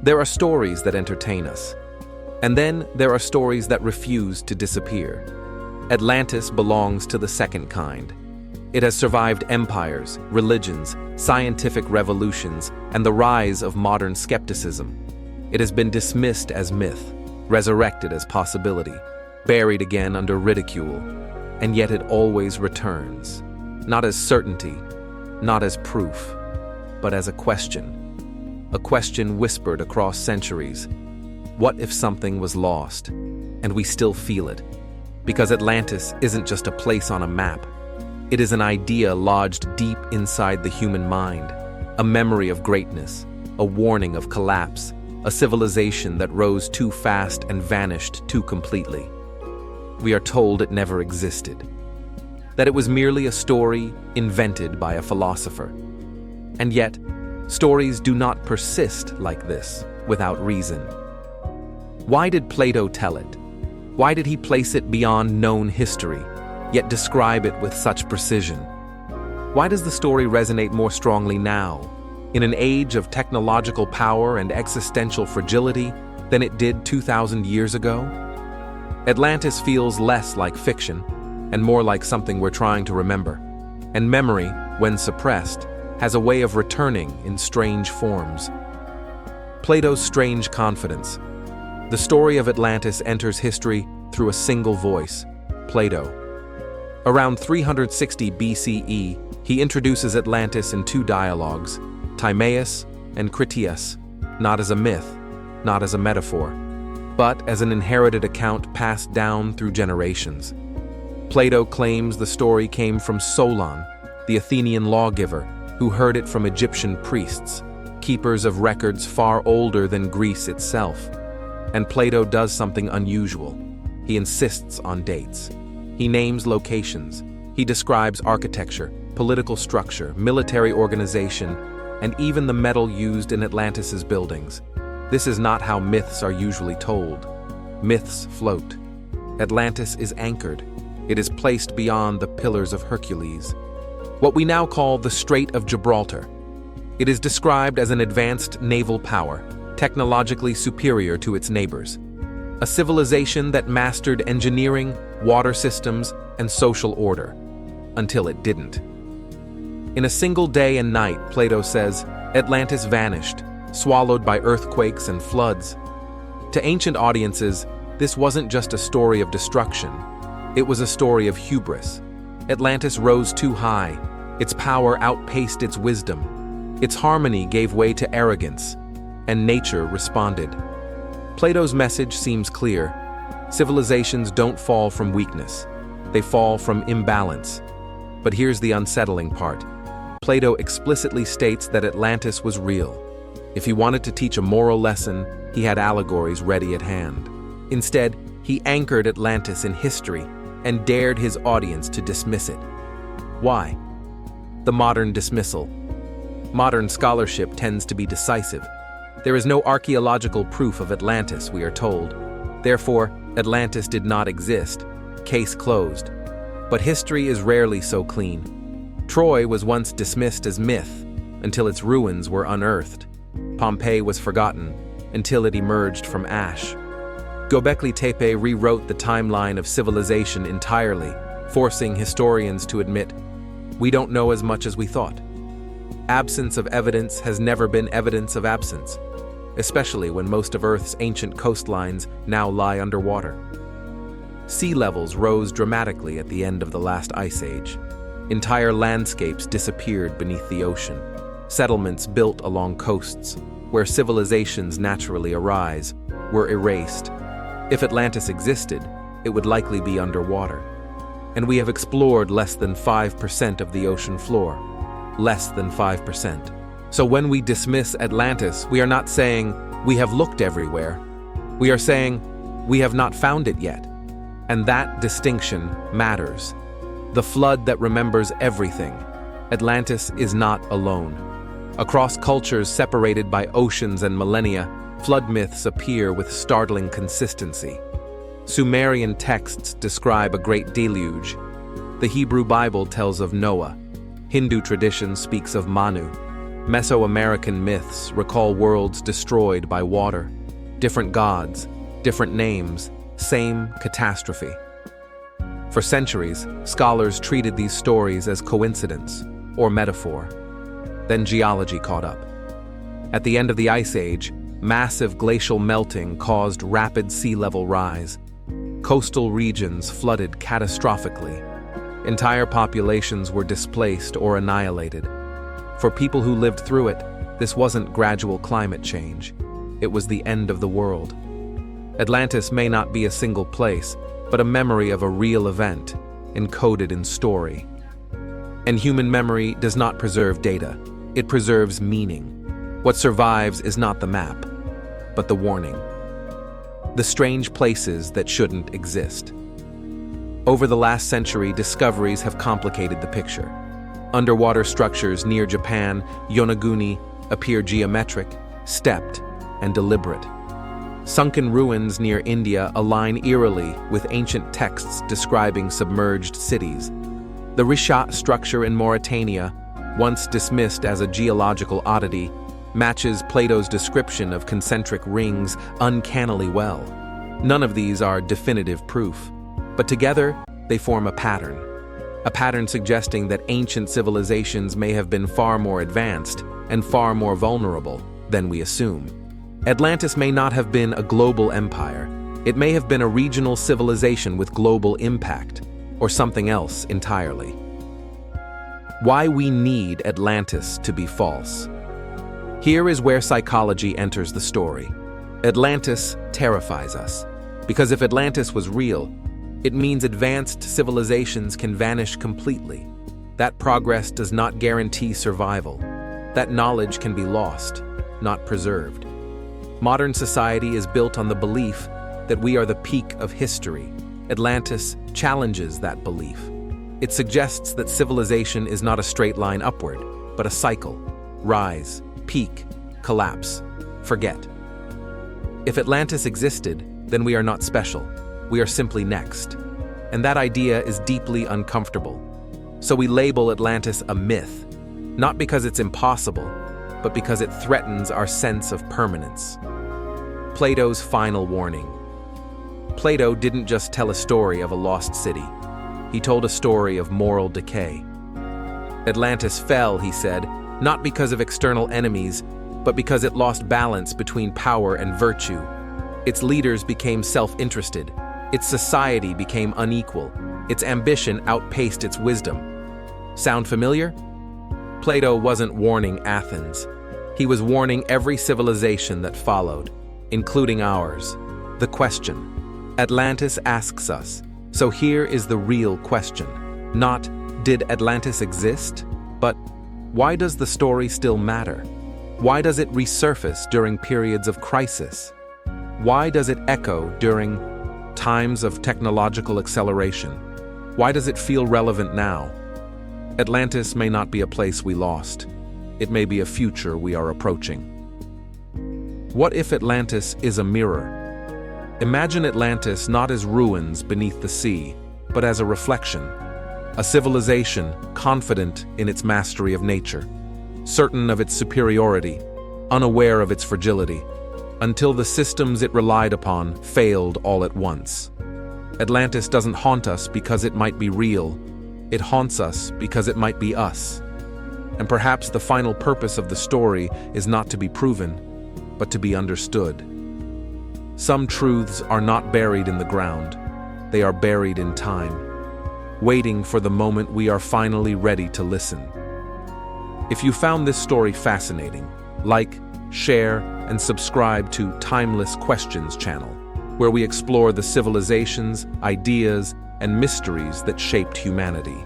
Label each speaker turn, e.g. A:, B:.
A: There are stories that entertain us. And then there are stories that refuse to disappear. Atlantis belongs to the second kind. It has survived empires, religions, scientific revolutions, and the rise of modern skepticism. It has been dismissed as myth, resurrected as possibility, buried again under ridicule, and yet it always returns, not as certainty, not as proof, but as a question whispered across centuries. What if something was lost, and we still feel it? Because Atlantis isn't just a place on a map. It is an idea lodged deep inside the human mind, a memory of greatness, a warning of collapse, a civilization that rose too fast and vanished too completely. We are told it never existed, that it was merely a story invented by a philosopher. And yet, stories do not persist like this without reason. Why did Plato tell it? Why did he place it beyond known history, yet describe it with such precision? Why does the story resonate more strongly now, in an age of technological power and existential fragility, than it did 2,000 years ago? Atlantis feels less like fiction and more like something we're trying to remember. And memory, when suppressed, has a way of returning in strange forms. Plato's strange confidence. The story of Atlantis enters history through a single voice, Plato. Around 360 BCE, he introduces Atlantis in two dialogues, Timaeus and Critias, not as a myth, not as a metaphor, but as an inherited account passed down through generations. Plato claims the story came from Solon, the Athenian lawgiver, who heard it from Egyptian priests, keepers of records far older than Greece itself. And Plato does something unusual. He insists on dates. He names locations. He describes architecture, political structure, military organization, and even the metal used in Atlantis's buildings. This is not how myths are usually told. Myths float. Atlantis is anchored. It is placed beyond the Pillars of Hercules, what we now call the Strait of Gibraltar. It is described as an advanced naval power, technologically superior to its neighbors. A civilization that mastered engineering, water systems, and social order, until it didn't. In a single day and night, Plato says, Atlantis vanished, swallowed by earthquakes and floods. To ancient audiences, this wasn't just a story of destruction. It was a story of hubris. Atlantis rose too high. Its power outpaced its wisdom. Its harmony gave way to arrogance, and nature responded. Plato's message seems clear. Civilizations don't fall from weakness. They fall from imbalance. But here's the unsettling part. Plato explicitly states that Atlantis was real. If he wanted to teach a moral lesson, he had allegories ready at hand. Instead, he anchored Atlantis in history and dared his audience to dismiss it. Why? The modern dismissal. Modern scholarship tends to be decisive. There is no archaeological proof of Atlantis, we are told. Therefore, Atlantis did not exist. Case closed. But history is rarely so clean. Troy was once dismissed as myth until its ruins were unearthed. Pompeii was forgotten until it emerged from ash. Göbekli Tepe rewrote the timeline of civilization entirely, forcing historians to admit, we don't know as much as we thought. Absence of evidence has never been evidence of absence, especially when most of Earth's ancient coastlines now lie underwater. Sea levels rose dramatically at the end of the last ice age. Entire landscapes disappeared beneath the ocean. Settlements built along coasts, where civilizations naturally arise, were erased. If Atlantis existed, it would likely be underwater. And we have explored less than 5% of the ocean floor. Less than 5%. So when we dismiss Atlantis, we are not saying we have looked everywhere. We are saying we have not found it yet. And that distinction matters. The flood that remembers everything. Atlantis is not alone. Across cultures separated by oceans and millennia, flood myths appear with startling consistency. Sumerian texts describe a great deluge. The Hebrew Bible tells of Noah. Hindu tradition speaks of Manu. Mesoamerican myths recall worlds destroyed by water. Different gods, different names, same catastrophe. For centuries, scholars treated these stories as coincidence or metaphor. Then geology caught up. At the end of the Ice Age, massive glacial melting caused rapid sea level rise. Coastal regions flooded catastrophically. Entire populations were displaced or annihilated. For people who lived through it, this wasn't gradual climate change. It was the end of the world. Atlantis may not be a single place, but a memory of a real event, encoded in story. And human memory does not preserve data. It preserves meaning. What survives is not the map, but the warning. The strange places that shouldn't exist. Over the last century, discoveries have complicated the picture. Underwater structures near Japan, Yonaguni, appear geometric, stepped, and deliberate. Sunken ruins near India align eerily with ancient texts describing submerged cities. The Rishat structure in Mauritania, once dismissed as a geological oddity, matches Plato's description of concentric rings uncannily well. None of these are definitive proof, but together they form a pattern suggesting that ancient civilizations may have been far more advanced and far more vulnerable than we assume. Atlantis may not have been a global empire. It may have been a regional civilization with global impact, or something else entirely. Why we need Atlantis to be false. Here is where psychology enters the story. Atlantis terrifies us, because if Atlantis was real, it means advanced civilizations can vanish completely. That progress does not guarantee survival. That knowledge can be lost, not preserved. Modern society is built on the belief that we are the peak of history. Atlantis challenges that belief. It suggests that civilization is not a straight line upward, but a cycle. Rise, peak, collapse, forget. If Atlantis existed, then we are not special. We are simply next. And that idea is deeply uncomfortable. So we label Atlantis a myth, not because it's impossible, but because it threatens our sense of permanence. Plato's final warning. Plato didn't just tell a story of a lost city. He told a story of moral decay. Atlantis fell, he said, not because of external enemies, but because it lost balance between power and virtue. Its leaders became self-interested. Its society became unequal. Its ambition outpaced its wisdom. Sound familiar? Plato wasn't warning Athens. He was warning every civilization that followed, including ours. The question. Atlantis asks us, so here is the real question. Not, did Atlantis exist? But, why does the story still matter? Why does it resurface during periods of crisis? Why does it echo during times of technological acceleration? Why does it feel relevant now? Atlantis may not be a place we lost. It may be a future we are approaching. What if Atlantis is a mirror? Imagine Atlantis not as ruins beneath the sea, but as a reflection. A civilization confident in its mastery of nature, certain of its superiority, unaware of its fragility, until the systems it relied upon failed all at once. Atlantis doesn't haunt us because it might be real. It haunts us because it might be us. And perhaps the final purpose of the story is not to be proven, but to be understood. Some truths are not buried in the ground. They are buried in time, waiting for the moment we are finally ready to listen. If you found this story fascinating, like, share, and subscribe to Timeless Questions channel, where we explore the civilizations, ideas, and mysteries that shaped humanity.